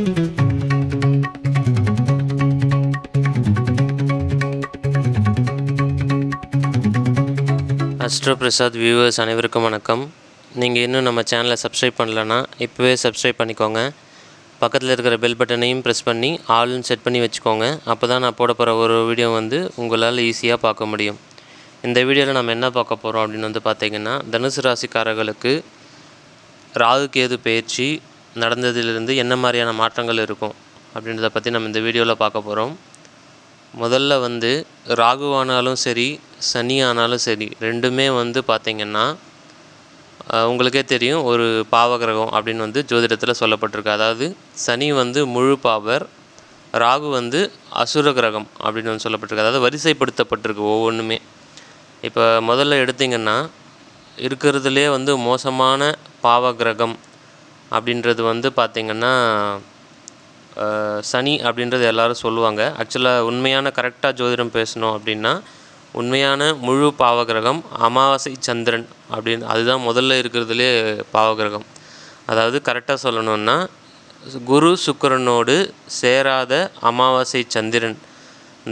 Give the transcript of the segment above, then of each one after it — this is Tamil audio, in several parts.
அஸ்ட்ரோ பிரசாத் வியூவர்ஸ் அனைவருக்கும் வணக்கம். நீங்கள் இன்னும் நம்ம சேனலை சப்ஸ்கிரைப் பண்ணலன்னா இப்போவே சப்ஸ்கிரைப் பண்ணிக்கோங்க. பக்கத்தில் இருக்கிற பெல் பட்டனையும் ப்ரெஸ் பண்ணி ஆல்னு செட் பண்ணி வச்சுக்கோங்க. அப்போ தான் நான் போட போகிற ஒரு வீடியோ உங்களால் ஈஸியாக பார்க்க முடியும். இந்த வீடியோவில் நம்ம என்ன பார்க்க போகிறோம் அப்படின்னு பார்த்திங்கன்னா, தனுசு ராசிக்காரர்களுக்கு ராகு கேது பயிற்சி நடந்ததிலிருந்து என்ன மாதிரியான மாற்றங்கள் இருக்கும் அப்படின்றத பற்றி நம்ம இந்த வீடியோவில் பார்க்க போகிறோம். முதல்ல ராகு ஆனாலும் சரி, சனி ஆனாலும் சரி, ரெண்டுமே பார்த்திங்கன்னா உங்களுக்கே தெரியும், ஒரு பாவகிரகம் அப்படின்னு ஜோதிடத்தில் சொல்லப்பட்டிருக்கு. அதாவது சனி முழு பாவர், ராகு அசுர கிரகம் அப்படின்னு சொல்லப்பட்டிருக்கு. அதாவது வரிசைப்படுத்தப்பட்டிருக்கு ஒவ்வொன்றுமே. இப்போ முதல்ல எடுத்திங்கன்னா இருக்கிறதுலே மோசமான பாவகிரகம் அப்படின்றது பார்த்திங்கன்னா சனி அப்படின்றது எல்லோரும் சொல்லுவாங்க. ஆக்சுவலாக உண்மையான கரெக்டாக ஜோதிடம் பேசணும் அப்படின்னா, உண்மையான முழு பாவகிரகம் அமாவாசை சந்திரன் அப்படின்னு, அதுதான் முதல்ல இருக்கிறதுலே பாவகிரகம். அதாவது கரெக்டாக சொல்லணுன்னா, குரு சுக்கிரனோடு சேராத அமாவாசை சந்திரன்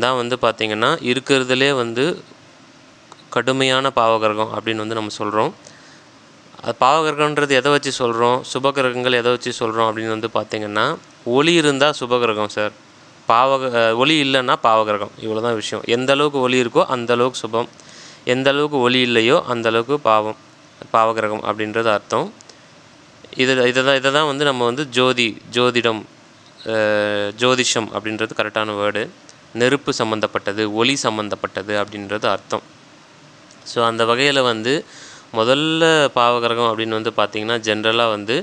தான் பார்த்திங்கன்னா இருக்கிறதுலே கடுமையான பாவகிரகம் அப்படின்னு நம்ம சொல்கிறோம். அது பாவகிரகன்றது எதை வச்சு சொல்கிறோம், சுபகிரகங்கள் எதை வச்சு சொல்கிறோம் அப்படின்னு பார்த்திங்கன்னா, ஒளி இருந்தால் சுபகிரகம் சார், ஒளி இல்லைன்னா பாவகிரகம். இவ்வளோ தான் விஷயம். எந்த அளவுக்கு ஒளி இருக்கோ அந்த அளவுக்கு சுபம், எந்த அளவுக்கு ஒளி இல்லையோ அந்த அளவுக்கு பாவகிரகம் அப்படின்றது அர்த்தம். இதை தான் நம்ம ஜோதிடம், ஜோதிஷம் அப்படின்றது கரெக்டான வேர்டு. நெருப்பு சம்மந்தப்பட்டது, ஒளி சம்மந்தப்பட்டது அப்படின்றது அர்த்தம். ஸோ அந்த வகையில் முதல்ல பாவகிரகம் அப்படின்னு பார்த்திங்கன்னா, ஜென்ரலாக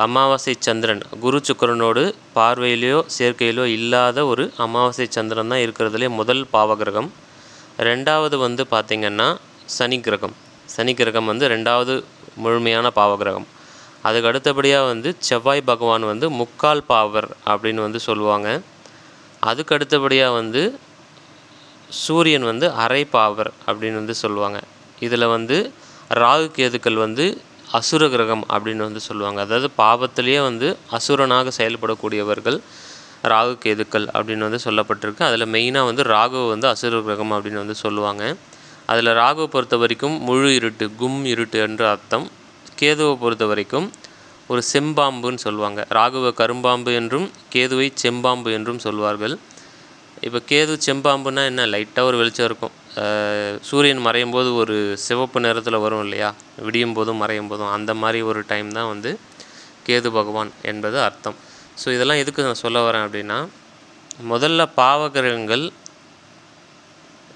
அமாவாசை சந்திரன், குரு சுக்கிரனோடு பார்வையிலையோ சேர்க்கையிலோ இல்லாத ஒரு அமாவாசை சந்திரன் தான் இருக்கிறதுலே முதல் பாவகிரகம். ரெண்டாவது பார்த்திங்கன்னா சனி கிரகம். சனி கிரகம் ரெண்டாவது முழுமையான பாவகிரகம். அதுக்கு அடுத்தபடியாக செவ்வாய் பகவான் முக்கால் பாவர் அப்படின்னு சொல்லுவாங்க. அதுக்கு அடுத்தபடியாக சூரியன் அரை பாவர் அப்படின்னு சொல்லுவாங்க. இதில் ராகு கேதுக்கள் அசுர கிரகம் அப்படின்னு சொல்லுவாங்க. அதாவது பாவத்திலேயே அசுரனாக செயல்படக்கூடியவர்கள் ராகு கேதுக்கள் அப்படின்னு சொல்லப்பட்டிருக்கு. அதில் மெயினாக ராகுவை அசுர கிரகம் அப்படின்னு சொல்லுவாங்க. அதில் ராகுவை பொறுத்த வரைக்கும் முழு இருட்டு, கும் இருட்டு என்று அர்த்தம். கேதுவை பொறுத்த வரைக்கும் ஒரு செம்பாம்புன்னு சொல்லுவாங்க. ராகுவை கரும்பாம்பு என்றும் கேதுவை செம்பாம்பு என்றும் சொல்வார்கள். இப்போ கேது செம்பாம்புன்னா என்ன, லைட்டாக ஒரு வெளிச்சம் இருக்கும். சூரியன் மறையும் போது ஒரு சிவப்பு நிறத்தில் வரும் இல்லையா, விடியும் போதும் மறையும் போதும், அந்த மாதிரி ஒரு டைம் தான் கேது பகவான் என்பது அர்த்தம். ஸோ இதெல்லாம் எதுக்கு நான் சொல்ல வரேன் அப்படின்னா, முதல்ல பாவகிரகங்கள்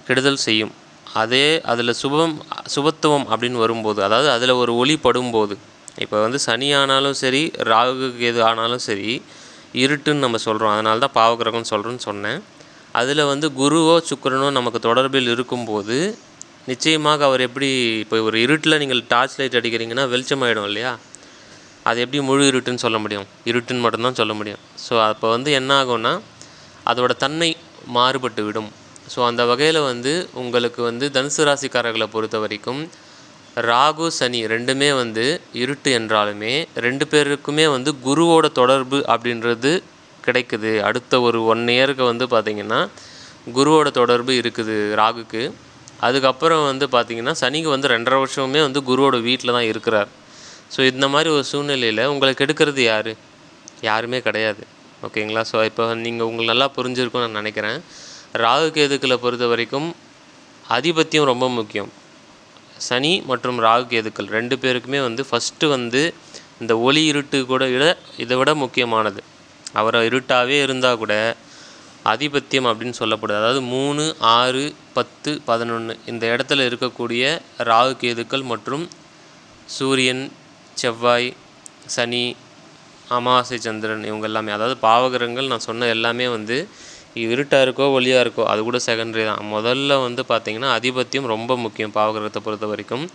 கெடுதல் செய்யும். அதில் சுபத்துவம் அப்படின்னு வரும்போது, அதாவது அதில் ஒரு ஒளி படும்போது, இப்போ சனி ஆனாலும் சரி, ராகு கேது ஆனாலும் சரி, இருட்டுன்னு நம்ம சொல்கிறோம். அதனால தான் பாவகிரகம்னு சொல்கிறோன்னு சொன்னேன். அதில் குருவோ சுக்கிரனோ நமக்கு தொடர்பில் இருக்கும்போது நிச்சயமாக அவர் எப்படி, இப்போ ஒரு இருட்டில் நீங்கள் டார்ச் லைட் அடிக்கிறீங்கன்னா வெளிச்சமாயிடும் இல்லையா, அது எப்படி முழு இருட்டுன்னு சொல்ல முடியும், இருட்டுன்னு மட்டும்தான் சொல்ல முடியும். ஸோ அப்போ என்ன ஆகும்னா அதோட தன்மை மாறுபட்டு விடும். ஸோ அந்த வகையில் உங்களுக்கு தனுசு ராசிக்காரர்களை பொறுத்த வரைக்கும் ராகு சனி ரெண்டுமே இருட்டு என்றாலுமே ரெண்டு பேருக்குமே குருவோட தொடர்பு அப்படின்றது கிடைக்குது. அடுத்த ஒரு 1 இயருக்கு பார்த்திங்கன்னா குருவோட தொடர்பு இருக்குது ராகுக்கு. அதுக்கப்புறம் பார்த்திங்கன்னா சனிக்கு 2.5 வருஷமுமே குருவோட வீட்டில் தான் இருக்கிறார். ஸோ இந்த மாதிரி ஒரு சூழ்நிலையில் உங்களுக்கு எடுக்கிறது யாருமே கிடையாது. ஓகேங்களா? ஸோ இப்போ உங்களுக்கு நல்லா புரிஞ்சிருக்கும்னு நான் நினைக்கிறேன். ராகு கேதுக்களை பொறுத்த வரைக்கும் ஆதிபத்தியம் ரொம்ப முக்கியம். சனி மற்றும் ராகு கேதுக்கள் ரெண்டு பேருக்குமே ஃபஸ்ட்டு இந்த ஒளி இருட்டு கூட இதை விட முக்கியமானது. அவரை இருட்டாகவே இருந்தால் கூட ஆதிபத்தியம் அப்படின்னு சொல்லப்படுது. அதாவது 3, 6, 10, 11 இந்த இடத்துல இருக்கக்கூடிய ராகு கேதுக்கள் மற்றும் சூரியன், செவ்வாய், சனி, அமாவாசை சந்திரன் இவங்க எல்லாமே, அதாவது பாவகிரகங்கள் நான் சொன்ன எல்லாமே இருட்டாக இருக்கோ ஒளியாக இருக்கோ அது கூட செகண்டரி தான். முதல்ல பார்த்திங்கன்னா ஆதிபத்தியம் ரொம்ப முக்கியம். பாவகிரகத்தை பொறுத்த வரைக்கும்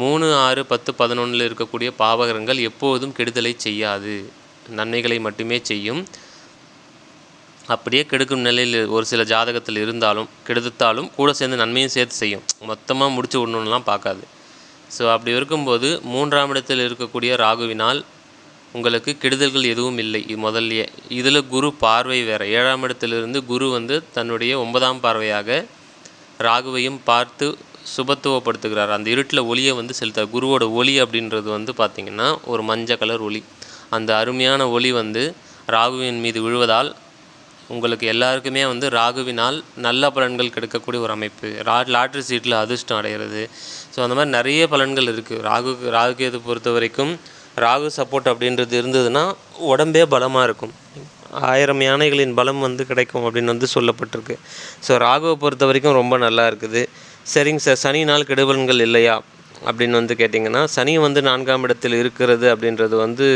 3, 6, 10, 11 இருக்கக்கூடிய பாவகிரகங்கள் எப்போதும் கெடுதலை செய்யாது, நன்மைகளை மட்டுமே செய்யும். அப்படியே கெடுக்கும் நிலையில் ஒரு சில ஜாதகத்தில் இருந்தாலும் கெடுத்தாலும் கூட சேர்ந்து நன்மையும் சேர்த்து செய்யும். மொத்தமாக முடிச்சு விடணுன்னெலாம் பார்க்காது. ஸோ அப்படி இருக்கும்போது 3ஆம் இடத்தில் இருக்கக்கூடிய ராகுவினால் உங்களுக்கு கெடுதல்கள் எதுவும் இல்லை. இது முதல்லயே. இதில் குரு பார்வை வேறு. 7ஆம் இடத்திலிருந்து குரு வந்து தன்னுடைய 9ஆம் பார்வையாக ராகுவையும் பார்த்து சுபத்துவப்படுத்துகிறார். அந்த இருட்டில் ஒளியை வந்து செலுத்தார். குருவோட ஒளி அப்படின்றது வந்து பார்த்திங்கன்னா ஒரு மஞ்சள் கலர் ஒளி. அந்த அருமையான ஒளி வந்து ராகுவின் மீது விழுவதால் உங்களுக்கு எல்லாருக்குமே வந்து ராகுவினால் நல்ல பலன்கள் கிடைக்கக்கூடிய ஒரு அமைப்பு. லாட்ரி சீட்டில் அதிர்ஷ்டம் அடைகிறது. ஸோ அந்த மாதிரி நிறைய பலன்கள் இருக்குது. ராகுகேது பொறுத்த வரைக்கும் ராகு சப்போர்ட் அப்படின்றது இருந்ததுன்னா உடம்பே பலமாக இருக்கும். 1000 யானைகளின் பலம் வந்து கிடைக்கும் அப்படின்னு வந்து சொல்லப்பட்டிருக்கு. ஸோ ராகுவை பொறுத்த வரைக்கும் ரொம்ப நல்லா இருக்குது. சரிங்க சார், சனினால் கெடுபலன்கள் இல்லையா அப்படின்னு வந்து கேட்டிங்கன்னா, சனி வந்து 4ஆம் இடத்தில் இருக்கிறது அப்படின்றது வந்து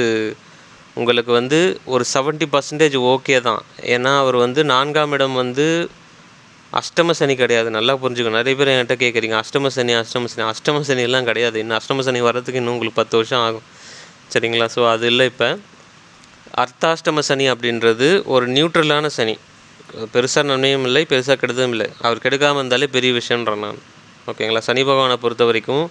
உங்களுக்கு வந்து ஒரு 70% ஓகே தான். ஏன்னா அவர் வந்து 4ஆம் இடம் வந்து அஷ்டம சனி கிடையாது. நல்லா புரிஞ்சுக்கணும். நிறைய பேர் என்கிட்ட கேட்குறீங்க அஷ்டம சனியெல்லாம் கிடையாது. இன்னும் அஷ்டம சனி வர்றதுக்கு இன்னும் உங்களுக்கு 10 வருஷம் ஆகும். சரிங்களா? ஸோ அது இல்லை. இப்போ அர்த்தாஷ்டம சனி அப்படின்றது ஒரு நியூட்ரலான சனி. பெருசாக நன்மையும் இல்லை, பெருசாக கெடுதலும் இல்லை. அவர் கெடுக்காமல் இருந்தாலே பெரிய விஷயன்றேன் நான். ஓகேங்களா? சனி பகவானை பொறுத்த வரைக்கும்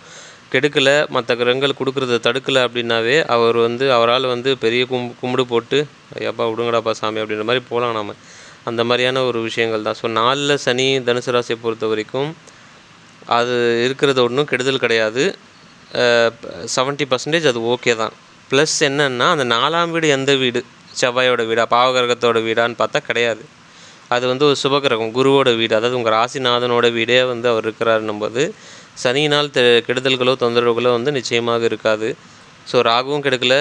கெடுக்கலை, மற்ற கிரகங்கள் கொடுக்குறத தடுக்கலை அப்படின்னாவே அவர் வந்து அவரால் வந்து பெரிய கும்பிடு போட்டு ஐயாப்பா விடுங்கடாப்பா சாமி அப்படின்ற மாதிரி போகலாம் நாம். அந்த மாதிரியான ஒரு விஷயங்கள் தான். ஸோ 4ல் சனி தனுசு ராசியை பொறுத்த வரைக்கும் அது இருக்கிறது ஒன்றும் கெடுதல் கிடையாது. 70% அது ஓகே தான். ப்ளஸ் என்னென்னா அந்த 4ஆம் வீடு எந்த வீடு? செவ்வாயோட வீடா, பாவகிரகத்தோட வீடான்னு பார்த்தா கிடையாது. அது வந்து ஒரு சுபகிரகம், குருவோட வீடு. அதாவது உங்கள் ராசிநாதனோட வீடே வந்து அவர் இருக்கிறாருன்னும்போது சனியினால் கெடுதல்களோ தொந்தரவுகளோ வந்து நிச்சயமாக இருக்காது. ஸோ ராகுவும் கெடுக்கலை,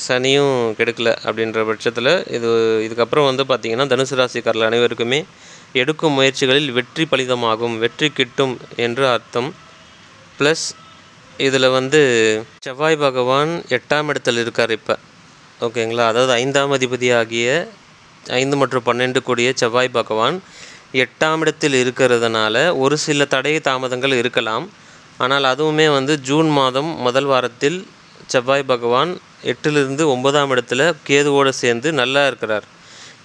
சனியும் கெடுக்கலை அப்படின்ற பட்சத்தில் இதுக்கப்புறம் வந்து பார்த்திங்கன்னா தனுசு ராசிக்காரர்கள் அனைவருக்குமே எடுக்கும் முயற்சிகளில் வெற்றி பலிதமாகும், வெற்றி கிட்டும் என்று அர்த்தம். ப்ளஸ் இதில் வந்து செவ்வாய் பகவான் 8ஆம் இடத்தில் இருக்கார் இப்போ. ஓகேங்களா? அதாவது 5ஆம் அதிபதி ஆகிய 5 மற்றும் 12 கூடிய செவ்வாய் பகவான் 8ஆம் இடத்தில் இருக்கிறதுனால ஒரு சில தடை தாமதங்கள் இருக்கலாம். ஆனால் அதுவுமே வந்து ஜூன் மாதம் முதல் வாரத்தில் செவ்வாய் பகவான் 8லிருந்து 9ஆம் இடத்துல கேதுவோடு சேர்ந்து நல்லா இருக்கிறார்.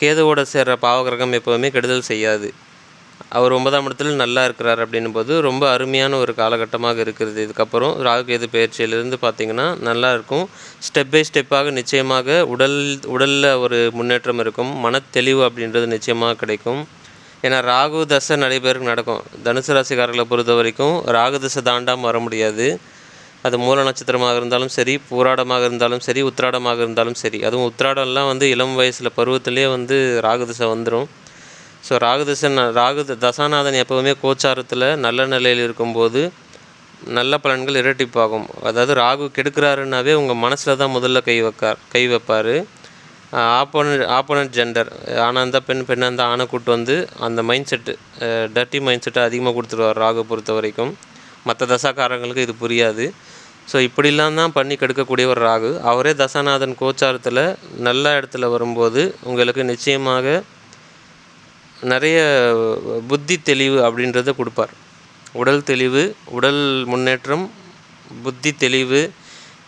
கேதுவோடு சேர்கிற பாவகிரகம் எப்போவுமே கெடுதல் செய்யாது. அவர் 9ஆம் இடத்துல நல்லா இருக்கிறார் அப்படின்னும் போது ரொம்ப அருமையான ஒரு காலகட்டமாக இருக்கிறது. இதுக்கப்புறம் ராகு கேது பயிற்சியிலிருந்து பார்த்திங்கன்னா நல்லா இருக்கும். ஸ்டெப் பை ஸ்டெப்பாக நிச்சயமாக உடலில் ஒரு முன்னேற்றம் இருக்கும். மனத்தெளிவு அப்படின்றது நிச்சயமாக கிடைக்கும். ஏன்னா ராகு தசை நிறைய பேருக்கு நடக்கும். தனுசு ராசிக்காரர்களை பொறுத்த வரைக்கும் ராகு தசை தாண்டாமல் வர முடியாது. அது மூல நட்சத்திரமாக இருந்தாலும் சரி, பூராடமாக இருந்தாலும் சரி, உத்திராடமாக இருந்தாலும் சரி. அதுவும் உத்திராடம்லாம் வந்து இளம் வயசில் பருவத்திலே வந்து ராகு தசை வந்துடும். ஸோ ராகு தசாநாதன் எப்போவுமே கோச்சாரத்தில் நல்ல நிலையில் இருக்கும்போது நல்ல பலன்கள் இரட்டிப்பாகும். அதாவது ராகு கெடுக்கிறாருன்னாவே உங்கள் மனசில் தான் முதல்ல கை வைப்பார். ஆப்போனன்ட் ஜெண்டர் ஆணாக இருந்தால் பெண்ணாக இருந்தால் ஆணை கூட்டு வந்து அந்த மைண்ட் செட்டு, டர்ட்டி மைண்ட் செட்டை அதிகமாக கொடுத்துருவார் ராகு பொறுத்த வரைக்கும். மற்ற தசாக்காரங்களுக்கு இது புரியாது. ஸோ இப்படிலாம் தான் பண்ணி கெடுக்கக்கூடிய ஒரு ராகு. அவரே தசாநாதன் கோச்சாரத்தில் நல்ல இடத்துல வரும்போது உங்களுக்கு நிச்சயமாக நிறைய புத்தி தெளிவு அப்படின்றத கொடுப்பார். உடல் தெளிவு, உடல் முன்னேற்றம், புத்தி தெளிவு,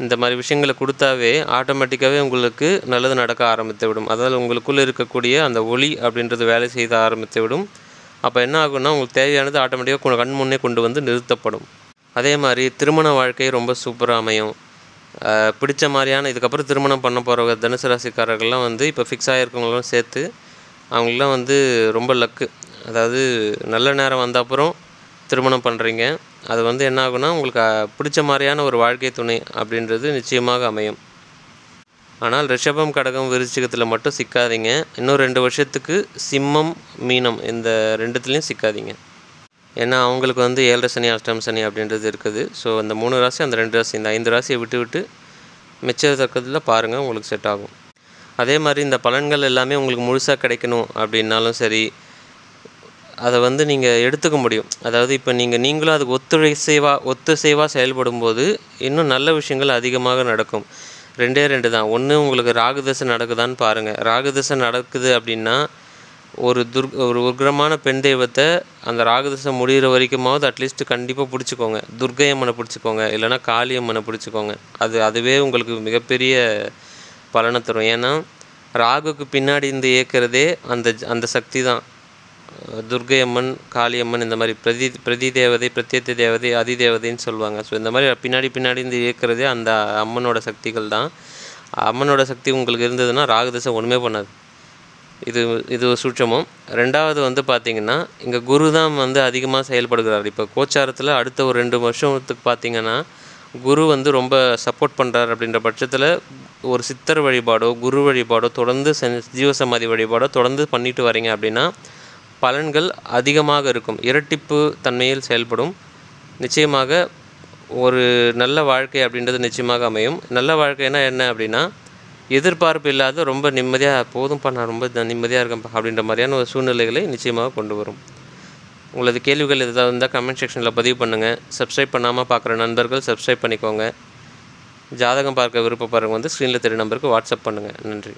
இந்த மாதிரி விஷயங்களை கொடுத்தாவே ஆட்டோமேட்டிக்காகவே உங்களுக்கு நல்லது நடக்க ஆரம்பித்து விடும். அதாவது உங்களுக்குள்ளே இருக்கக்கூடிய அந்த ஒளி அப்படின்றது வேலை செய்த ஆரம்பித்து விடும். அப்போ என்ன ஆகும்னா உங்களுக்கு தேவையானது ஆட்டோமேட்டிக்காக கண் முன்னே கொண்டு வந்து நிறுத்தப்படும். அதே மாதிரி திருமண வாழ்க்கை ரொம்ப சூப்பராக அமையும். பிடிச்ச மாதிரியான இதுக்கப்புறம் திருமணம் பண்ண போகிற தனுசு ராசிக்காரர்கள்லாம் வந்து இப்போ ஃபிக்ஸ் ஆகிருக்கவங்களும் சேர்த்து அவங்களாம் வந்து ரொம்ப லக்கு. அதாவது நல்ல நேரம் வந்த அப்புறம் திருமணம் பண்ணுறீங்க. அது வந்து என்ன ஆகுனா உங்களுக்கு பிடிச்ச மாதிரியான ஒரு வாழ்க்கை துணை அப்படின்றது நிச்சயமாக அமையும். ஆனால் ரிஷபம், கடகம், விருச்சிகத்தில் மட்டும் சிக்காதீங்க. இன்னும் 2 வருஷத்துக்கு சிம்மம், மீனம் இந்த 2துலேயும் சிக்காதீங்க. ஏன்னா அவங்களுக்கு வந்து 7 சனி, அஷ்டம சனி அப்படின்றது இருக்குது. ஸோ அந்த 3 ராசி, அந்த 2 ராசி, இந்த 5 ராசியை விட்டு மிச்சத்தக்கத்தில் பாருங்கள், உங்களுக்கு செட் ஆகும். அதே மாதிரி இந்த பலன்கள் எல்லாமே உங்களுக்கு முழுசாக கிடைக்கணும் அப்படின்னாலும் சரி, அதை வந்து நீங்கள் எடுத்துக்க முடியும். அதாவது இப்போ நீங்களும் அதுக்கு ஒத்துசைவாக செயல்படும்போது இன்னும் நல்ல விஷயங்கள் அதிகமாக நடக்கும். 2 தான். ஒன்று உங்களுக்கு ராகு தசை நடக்குதான்னு பாருங்கள். ராகு தசை நடக்குது அப்படின்னா ஒரு உக்ரமான பெண் தெய்வத்தை அந்த ராகு தசை முடிகிற வரைக்குமாவது அட்லீஸ்ட் கண்டிப்பாக பிடிச்சிக்கோங்க. துர்க்கை அம்மனை பிடிச்சிக்கோங்க, இல்லைனா காளி அம்மனை பிடிச்சிக்கோங்க. அதுவே உங்களுக்கு மிகப்பெரிய பலனை தரும். ஏன்னா ராகுக்கு பின்னாடி இருந்து இயக்கிறதே அந்த சக்தி தான். துர்க்கை அம்மன், காளியம்மன், இந்த மாதிரி பிரதி தேவதை, பிரத்யேக தேவதை, அதிதேவதைன்னு சொல்லுவாங்க. ஸோ இந்த மாதிரி பின்னாடி இருந்து இயக்கிறதே அந்த அம்மனோட சக்திகள் தான். அம்மனோட சக்தி உங்களுக்கு இருந்ததுன்னா ராகு தசை ஒன்றுமே பண்ணாது. இது ஒரு சூட்சமம். 2வது வந்து பார்த்திங்கன்னா, இங்கே குரு தான் வந்து அதிகமாக செயல்படுகிறார். இப்போ கோச்சாரத்தில் அடுத்த ஒரு 2 வருஷத்துக்கு பார்த்திங்கன்னா, குரு வந்து ரொம்ப சப்போர்ட் பண்ணுறார். அப்படின்ற பட்சத்தில் ஒரு சித்தர் வழிபாடோ குரு வழிபாடோ தொடர்ந்து ஜீவசமாதி வழிபாடோ தொடர்ந்து பண்ணிட்டு வரீங்க அப்படின்னா பலன்கள் அதிகமாக இருக்கும். இரட்டிப்பு தன்மையில் செயல்படும். நிச்சயமாக ஒரு நல்ல வாழ்க்கை அப்படின்றது நிச்சயமாக அமையும். நல்ல வாழ்க்கைனா என்ன அப்படின்னா, எதிர்பார்ப்பு இல்லாத ரொம்ப நிம்மதியாக போதும்ப்பா, நான் ரொம்ப நிம்மதியாக இருக்கேன்ப்பா அப்படின்ற மாதிரியான ஒரு சூழ்நிலைகளை நிச்சயமாக கொண்டு வரும். உங்களது கேள்விகள் எதாவது இருந்தால் கமெண்ட் செக்ஷனில் பதிவு பண்ணுங்கள். சப்ஸ்கிரைப் பண்ணாமல் பார்க்குற நண்பர்கள் சப்ஸ்கிரைப் பண்ணிக்கோங்க. ஜாதகம் பார்க்க விருப்பப்படுறவங்க வந்து ஸ்க்ரீனில் தெரிய நம்பருக்கு வாட்ஸ்அப் பண்ணுங்கள். நன்றி.